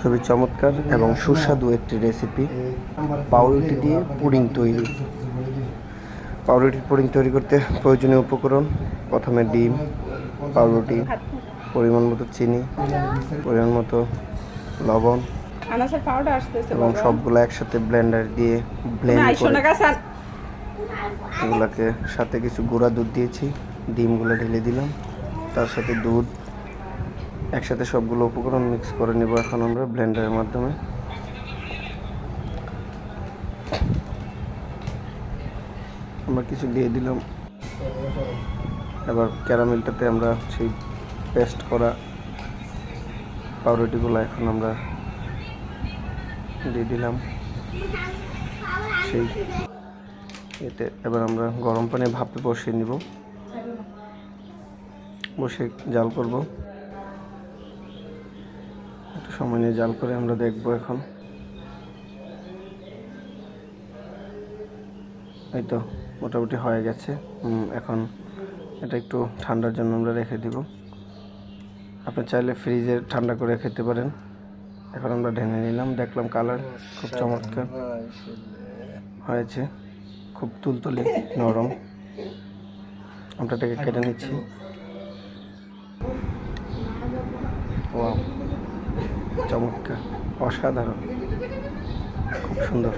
খুবই চমৎকার এবং সুস্বাদু একটি রেসিপি। পাউরুটি দিয়ে পুডিং তৈরি। পাউরুটির পুডিং তৈরি করতে প্রয়োজনীয় উপকরণ: প্রথমে ডিম, পাউরুটি, পরিমাণ মতো চিনি, পরিমাণ মতো লবণ এবং সবগুলো একসাথে ব্লেন্ডার দিয়ে ব্লেন্ড করে এগুলাকে সাথে কিছু গুঁড়া দুধ দিয়েছি, ডিমগুলো ঢেলে দিলাম, তার সাথে দুধ একসাথে সবগুলো উপকরণ মিক্স করে নেব এখন আমরা ব্লেন্ডারের মাধ্যমে। আমরা কিছু দিয়ে দিলাম। এবার ক্যারামেলটাতে আমরা সেই পেস্ট করা পাউরুটিগুলো এখন আমরা দিয়ে দিলাম সেই এতে। এবার আমরা গরম পানি ভাপে বসিয়ে নিব, বসে জাল করব। একটু সময় নিয়ে জাল করে আমরা দেখব। এখন এই তো মোটামুটি হয়ে গেছে। এখন এটা একটু ঠান্ডার জন্য আমরা রেখে দিব। আপনি চাইলে ফ্রিজে ঠান্ডা করে খেতে পারেন। এখন আমরা ঢেলে নিলাম, দেখলাম কালার খুব চমৎকার হয়েছে, খুব তুলতুলে নরম। আমরা এটাকে কেটে নিচ্ছি। ওয়াও, চমৎকার, অসাধারণ, খুব সুন্দর।